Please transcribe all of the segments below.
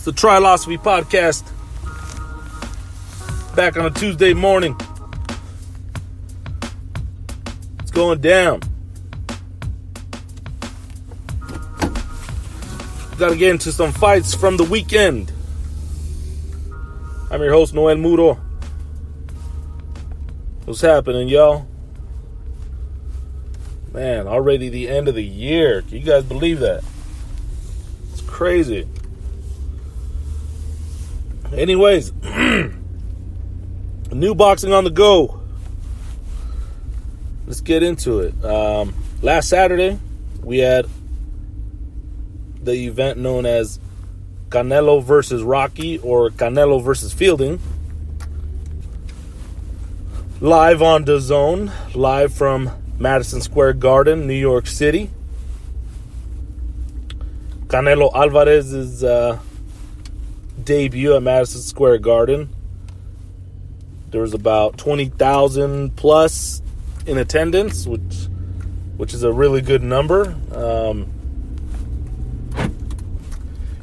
It's the TRYLOSOPHY podcast. Back on a Tuesday morning. It's going down. Got to get into some fights from the weekend. I'm your host, Noel. What's happening, y'all? Man, already the end of the year. Can you guys believe that? It's crazy. Anyways, new boxing on the go. Let's get into it. Last Saturday, we had the event known as Canelo versus Rocky, or Canelo versus Fielding. Live on DAZN, live from Madison Square Garden, New York City. Canelo Alvarez's debut at Madison Square Garden. There was about 20,000 plus in attendance, which is a really good number.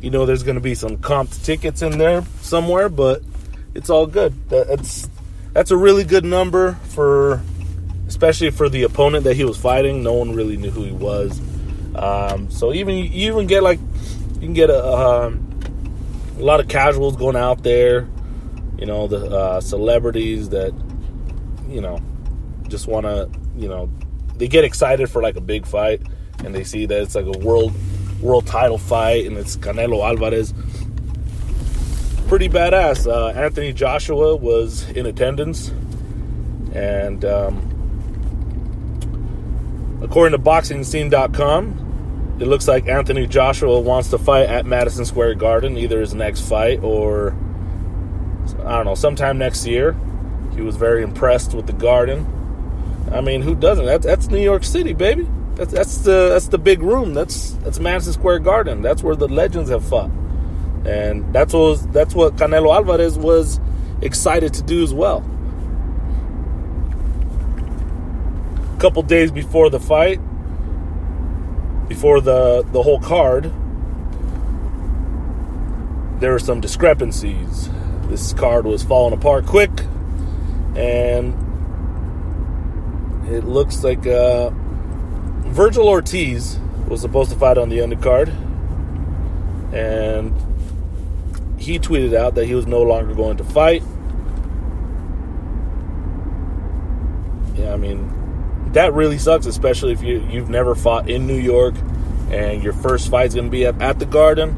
There's going to be some comped tickets in there somewhere, but it's all good. That's a really good number especially for the opponent that he was fighting. No one really knew who he was. So you can get a lot of casuals going out there. The celebrities that just want to they get excited for like a big fight, and they see that it's like a world title fight, and it's Canelo Alvarez. Pretty badass. Anthony Joshua was in attendance, and according to BoxingScene.com, it looks like Anthony Joshua wants to fight at Madison Square Garden, either his next fight or, I don't know, sometime next year. He was very impressed with the Garden. I mean, who doesn't? That's New York City, baby. That's the big room. That's Madison Square Garden. That's where the legends have fought, and that's what Canelo Alvarez was excited to do as well. A couple days before the fight, before the whole card, there were some discrepancies. This card was falling apart quick, and it looks like Virgil Ortiz was supposed to fight on the undercard, and he tweeted out that he was no longer going to fight. Yeah, I mean, that really sucks, especially if you've never fought in New York and your first fight's going to be at the Garden.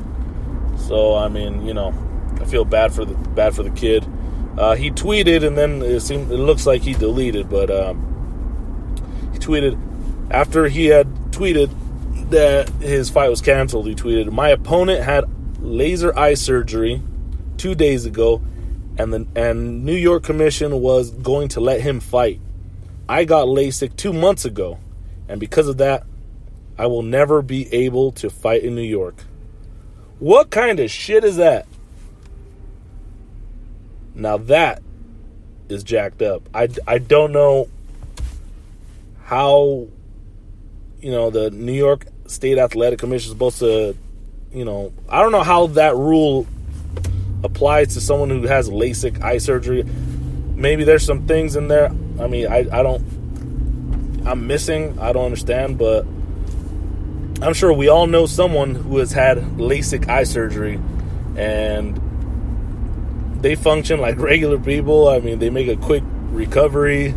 So, I mean, I feel bad for the kid. He tweeted, and then it looks like he deleted, but he tweeted after he had tweeted that his fight was canceled. He tweeted, "My opponent had laser eye surgery 2 days ago, and New York Commission was going to let him fight. I got LASIK 2 months ago, and because of that, I will never be able to fight in New York." What kind of shit is that? Now that is jacked up. I don't know how the New York State Athletic Commission is supposed to, I don't know how that rule applies to someone who has LASIK eye surgery. Maybe there's some things in there. I mean, I'm missing. I don't understand, but I'm sure we all know someone who has had LASIK eye surgery, and they function like regular people. I mean, they make a quick recovery,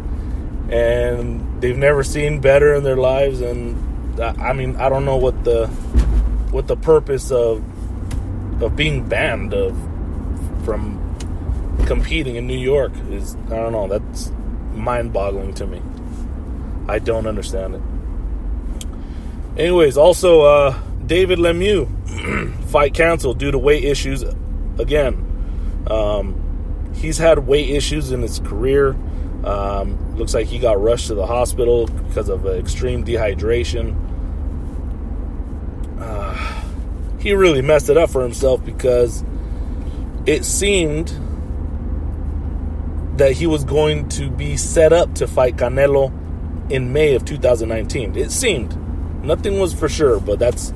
and they've never seen better in their lives. And I mean, I don't know what the purpose of being banned from competing in New York is. I don't know. That's mind-boggling to me. I don't understand it. Anyways, also David Lemieux fight canceled due to weight issues again. He's had weight issues in his career. Looks like he got rushed to the hospital because of extreme dehydration. He really messed it up for himself, because it seemed that he was going to be set up to fight Canelo in May of 2019. It seemed. Nothing was for sure, but that's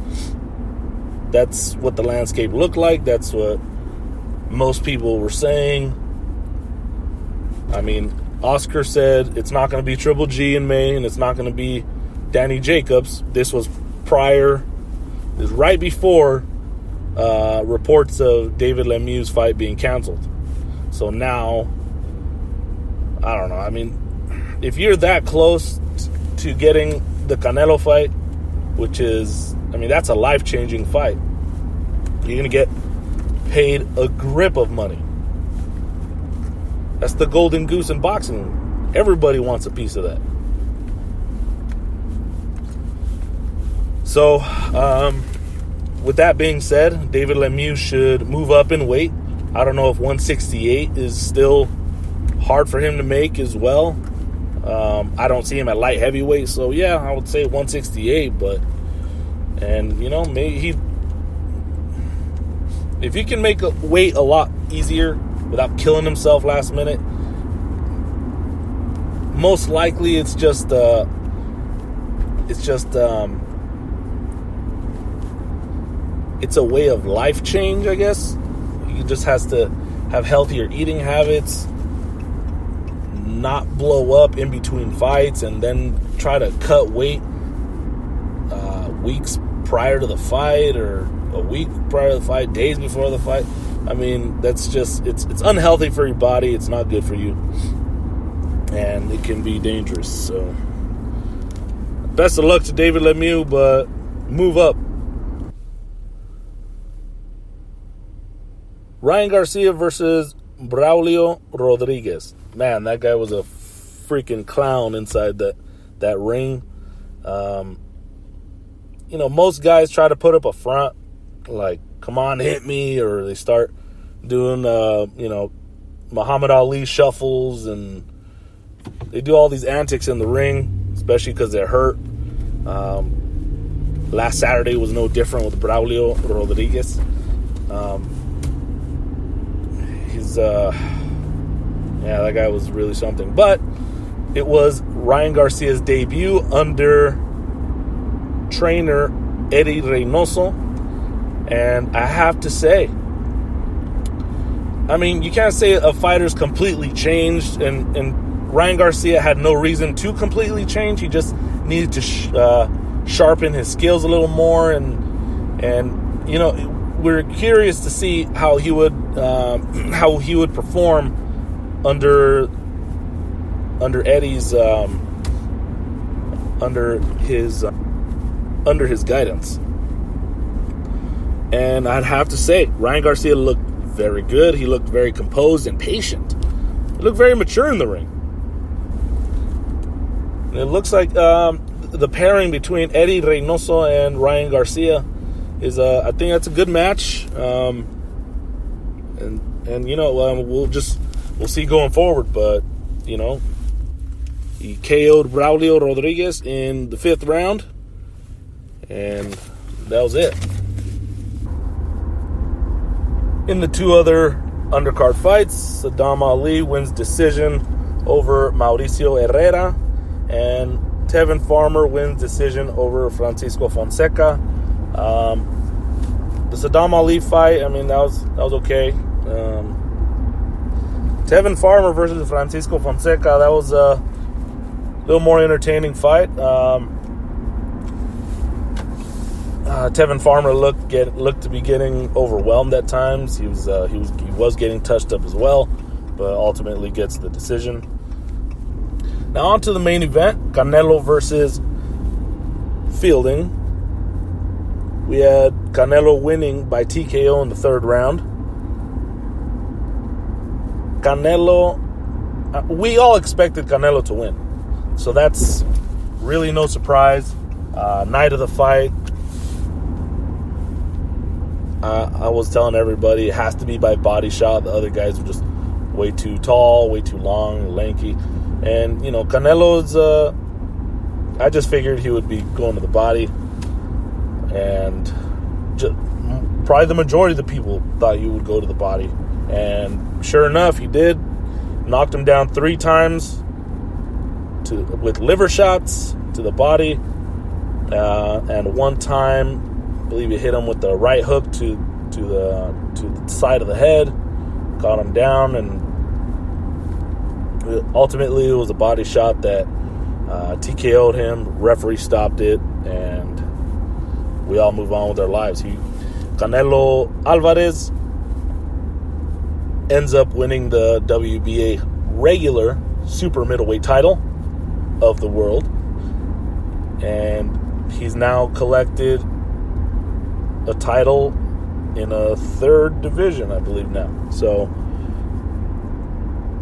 that's what the landscape looked like. That's what most people were saying. I mean, Oscar said it's not going to be Triple G in May, and it's not going to be Danny Jacobs. This was right before reports of David Lemieux's fight being canceled. So now, I don't know. I mean, if you're that close to getting the Canelo fight, which is, I mean, that's a life-changing fight. You're going to get paid a grip of money. That's the golden goose in boxing. Everybody wants a piece of that. So, with that being said, David Lemieux should move up in weight. I don't know if 168 is still hard for him to make as well. I don't see him at light heavyweight, so yeah, I would say 168. And you know, maybe if he can make weight a lot easier without killing himself last minute, most likely it's just a way of life change, I guess. He just has to have healthier eating habits, not blow up in between fights, and then try to cut weight weeks prior to the fight, or a week prior to the fight, days before the fight. I mean, that's just, it's unhealthy for your body. It's not good for you, and it can be dangerous. So best of luck to David Lemieux, but move up. Ryan Garcia versus Braulio Rodriguez. Man, that guy was a freaking clown inside that ring. You know, most guys try to put up a front, like, come on, hit me, or they start doing, Muhammad Ali shuffles, and they do all these antics in the ring, especially because they're hurt. Last Saturday was no different with Braulio Rodriguez. That guy was really something. But it was Ryan Garcia's debut under trainer Eddy Reynoso, and I have to say, I mean, you can't say a fighter's completely changed, and Ryan Garcia had no reason to completely change. He just needed to sharpen his skills a little more, and you know, we're curious to see how he would perform under Eddie's under his guidance. And I'd have to say, Ryan Garcia looked very good. He looked very composed and patient. He looked very mature in the ring. And it looks like the pairing between Eddy Reynoso and Ryan Garcia is, I think that's a good match. And you know, we'll see going forward. But you know, he KO'd Braulio Rodriguez in the 5th round, and that was it. In the 2 other undercard fights, Saddam Ali wins decision over Mauricio Herrera, and Tevin Farmer wins decision over Francisco Fonseca. The Saddam Ali fight, I mean, that was okay. Tevin Farmer versus Francisco Fonseca, that was a little more entertaining fight. Tevin Farmer looked to be getting overwhelmed at times. He was getting touched up as well, but ultimately gets the decision. Now on to the main event, Canelo versus Fielding. We had Canelo winning by TKO in the 3rd round. We all expected Canelo to win, so that's really no surprise. Night of the fight, I was telling everybody it has to be by body shot. The other guys were just way too tall, way too long, lanky. And, you know, Canelo's, I just figured he would be going to the body. And probably the majority of the people thought he would go to the body. And sure enough, he did. Knocked him down 3 times with liver shots to the body. And 1 time believe he hit him with the right hook to the side of the head, got him down, and ultimately it was a body shot that TKO'd him. Referee stopped it, and we all move on with our lives. Canelo Alvarez ends up winning the WBA regular super middleweight title of the world, and he's now collected a title in a third division, I believe now. So,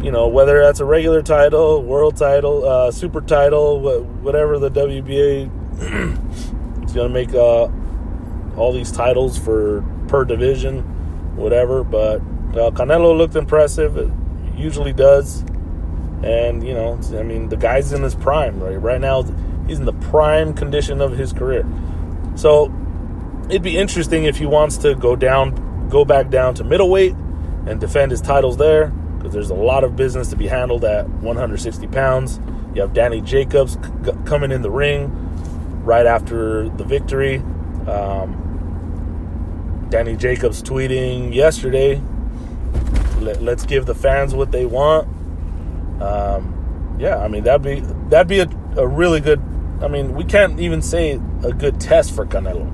whether that's a regular title, world title, super title, whatever the WBA is going to make all these titles per division, whatever. But Canelo looked impressive. It usually does. And, the guy's in his prime, right? Right now, he's in the prime condition of his career. So, it'd be interesting if he wants to go back down to middleweight and defend his titles there, because there's a lot of business to be handled at 160 pounds. You have Danny Jacobs coming in the ring right after the victory. Danny Jacobs tweeting yesterday, let's give the fans what they want. That'd be a really good, we can't even say a good test for Canelo.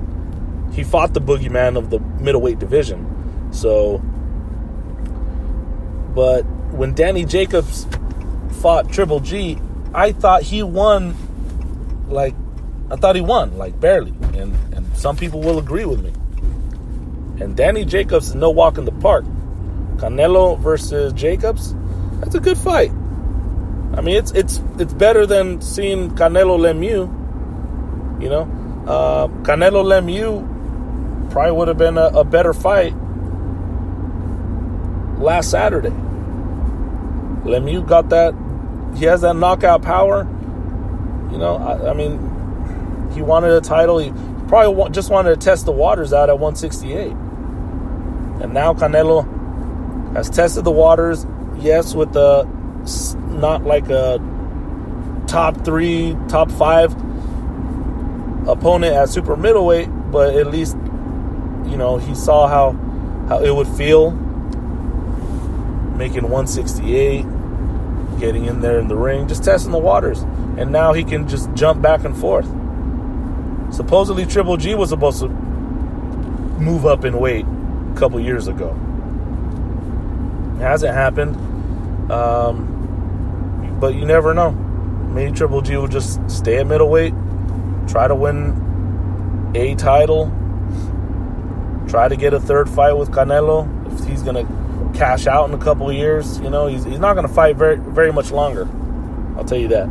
He fought the boogeyman of the middleweight division. So, but when Danny Jacobs fought Triple G, I thought he won, barely. And some people will agree with me. And Danny Jacobs is no walk in the park. Canelo versus Jacobs, that's a good fight. It's better than seeing Canelo Lemieux. Canelo Lemieux probably would have been a better fight last Saturday. Lemieux got that. He has that knockout power. He wanted a title. He probably just wanted to test the waters out at 168. And now Canelo has tested the waters, yes, with not like a top 3, top 5 opponent at super middleweight, but at least, he saw how it would feel making 168, getting in there in the ring, just testing the waters. And now he can just jump back and forth. Supposedly Triple G was supposed to move up in weight a couple years ago. It hasn't happened. But you never know. Maybe Triple G will just stay at middleweight, try to win a title, try to get a third fight with Canelo. If he's going to cash out in a couple of years, he's not going to fight very, very much longer. I'll tell you that.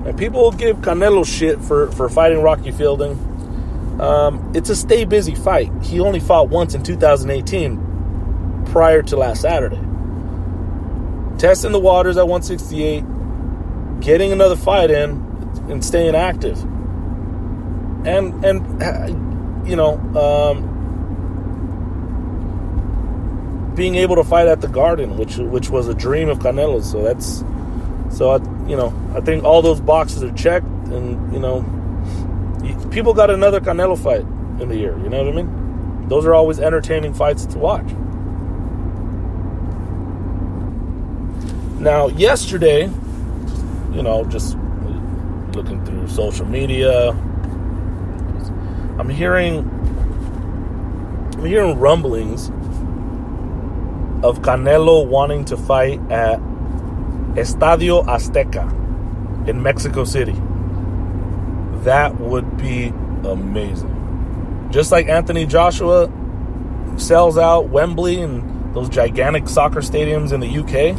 And people will give Canelo shit for fighting Rocky Fielding. It's a stay busy fight. He only fought once in 2018 prior to last Saturday. Testing the waters at 168, getting another fight in, and staying active. And being able to fight at the Garden, which was a dream of Canelo's. I think all those boxes are checked, and people got another Canelo fight in the year. You know what I mean? Those are always entertaining fights to watch. Now, yesterday, just looking through social media, I'm hearing rumblings of Canelo wanting to fight at Estadio Azteca in Mexico City. That would be amazing. Just like Anthony Joshua sells out Wembley and those gigantic soccer stadiums in the UK,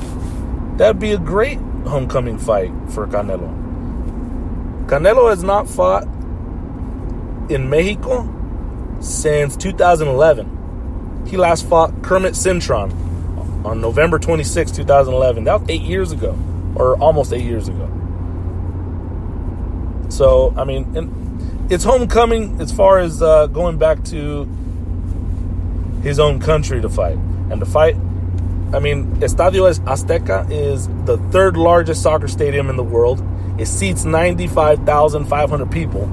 that'd be a great homecoming fight for Canelo. Canelo has not fought in Mexico since 2011. He last fought Kermit Cintron on November 26, 2011. That was 8 years ago, or almost 8 years ago. So, it's homecoming as far as going back to his own country to fight. And to fight, Estadio Azteca is the third largest soccer stadium in the world. It seats 95,500 people.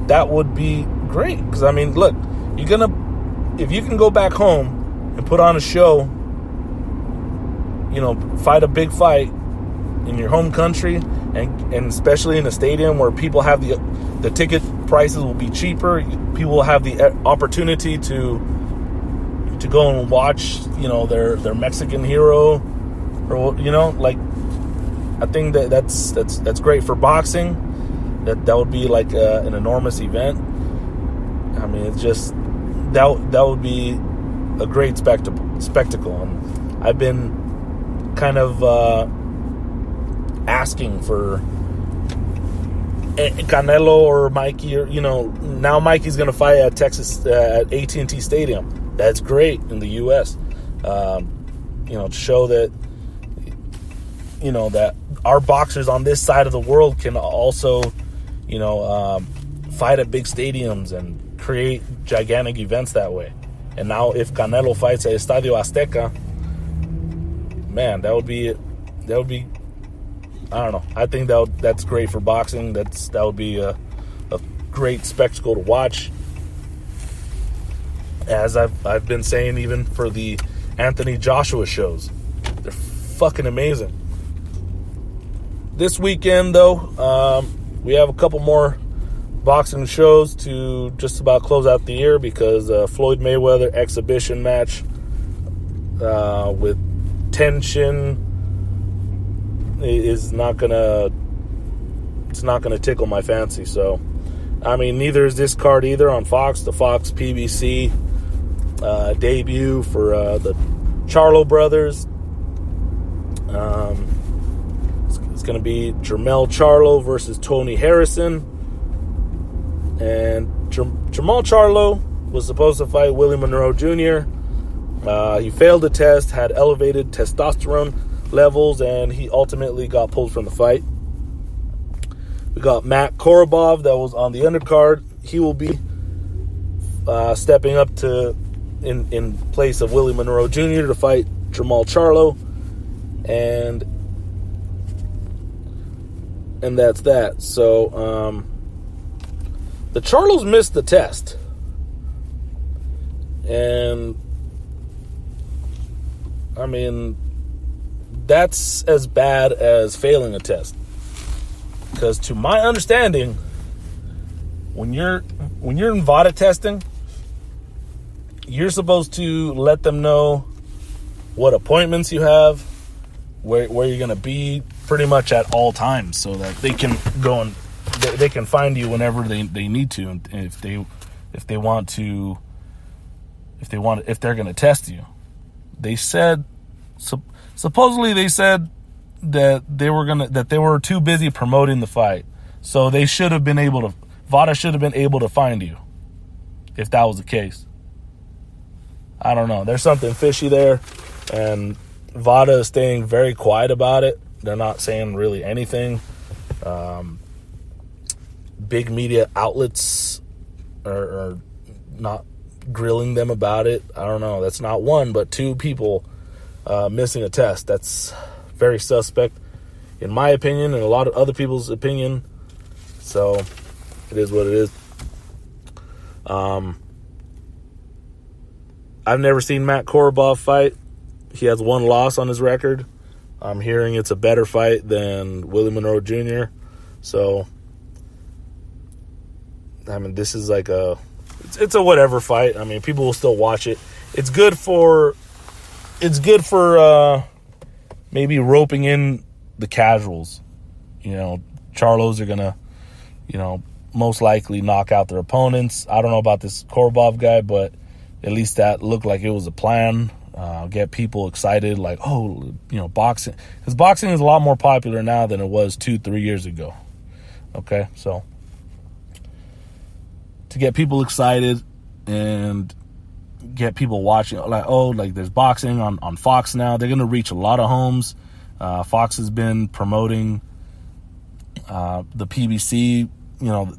that would be great. Because, I mean, look, if you can go back home and put on a show, fight a big fight in your home country, and especially in a stadium where people have the ticket prices will be cheaper, people will have the opportunity to go and watch, their Mexican hero, or I think that's great for boxing. That would be like an enormous event. I mean, it's just that would be a great spectacle. And I've been kind of asking for Canelo or Mikey, or now Mikey's going to fight at at AT&T Stadium. That's great in the U.S. To show that that our boxers on this side of the world can also fight at big stadiums and create gigantic events that way. And now if Canelo fights at Estadio Azteca, man, that would be I don't know. I think that's great for boxing. That would be a great spectacle to watch. As I've been saying, even for the Anthony Joshua shows, they're fucking amazing. This weekend, though, we have a couple more boxing shows to just about close out the year, because Floyd Mayweather exhibition match with Tenshin is not gonna tickle my fancy. So, I mean, neither is this card either on Fox. The Fox PBC debut for the Charlo brothers. It's going to be Jermell Charlo versus Tony Harrison. And Jermell Charlo was supposed to fight Willie Monroe Jr. He failed the test, had elevated testosterone levels, and he ultimately got pulled from the fight. We got Matt Korobov, that was on the undercard. He will be stepping up in place of Willie Monroe Jr. to fight Jermell Charlo, and that's that. So the Charlos missed the test, and I mean, that's as bad as failing a test. Because to my understanding, when you're in VADA testing, you're supposed to let them know what appointments you have, where you're going to be pretty much at all times, so that they can go and they can find you whenever they need to, and if they're going to test you. They said, supposedly they said that they were too busy promoting the fight, so VADA should have been able to find you if that was the case. I don't know. There's something fishy there, and VADA is staying very quiet about it. They're not saying really anything. Big media outlets are not grilling them about it. I don't know. That's not one, but two people missing a test. That's very suspect, in my opinion, and a lot of other people's opinion. So it is what it is. I've never seen Matt Korobov fight. He has one loss on his record. I'm hearing it's a better fight than Willie Monroe Jr. So, I mean, this is like it's a whatever fight. I mean, people will still watch it. It's good for maybe roping in the casuals. Charlos are gonna, most likely knock out their opponents. I don't know about this Korobov guy, but at least that looked like it was a plan. Get people excited, like, boxing. Because boxing is a lot more popular now than it was 2-3 years ago. Okay, so to get people excited and get people watching, like there's boxing on Fox now. They're going to reach a lot of homes. Fox has been promoting the PBC,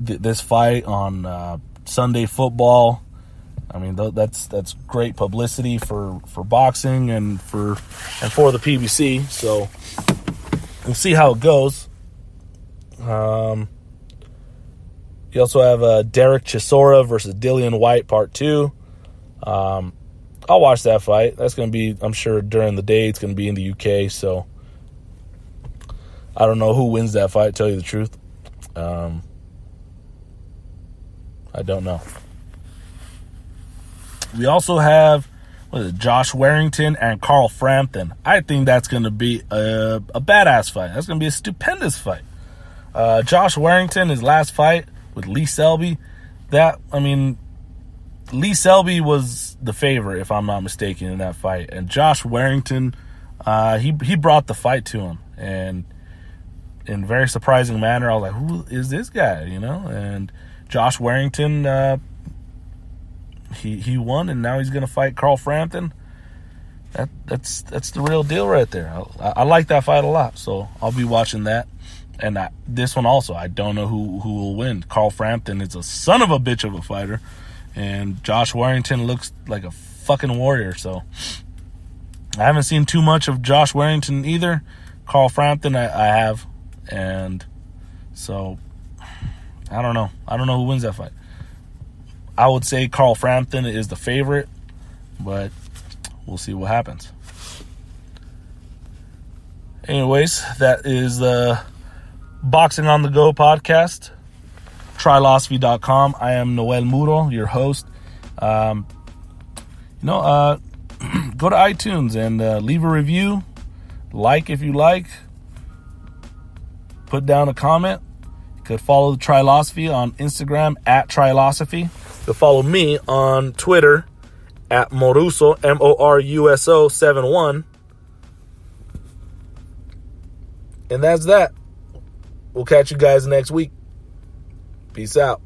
this fight on Sunday Football. I mean, that's great publicity for boxing and for the PBC. So we'll see how it goes. You also have Derek Chisora versus Dillian White, Part 2. I'll watch that fight. That's going to be, I'm sure, during the day. It's going to be in the UK, so I don't know who wins that fight, to tell you the truth. I don't know. We also have Josh Warrington and Carl Frampton. I think that's going to be a badass fight. That's going to be a stupendous fight. Josh Warrington, his last fight with Lee Selby, Lee Selby was the favorite, if I'm not mistaken, in that fight. And Josh Warrington, he brought the fight to him. And in a very surprising manner, I was like, who is this guy, And Josh Warrington, he won, and now he's going to fight Carl Frampton. That's the real deal right there. I like that fight a lot, so I'll be watching that. And this one also, I don't know who will win. Carl Frampton is a son of a bitch of a fighter, and Josh Warrington looks like a fucking warrior. So I haven't seen too much of Josh Warrington either. Carl Frampton, I have, and so I don't know. I don't know who wins that fight. I would say Carl Frampton is the favorite, but we'll see what happens. Anyways, that is the Boxing on the Go podcast. TRYLOSOPHY.com. I am Noel Muro, your host. Go to iTunes and leave a review. Like if you like. Put down a comment. You could follow the TRYLOSOPHY on Instagram at TRYLOSOPHY. You could follow me on Twitter at Moruso, Moruso 71. And that's that. We'll catch you guys next week. Peace out.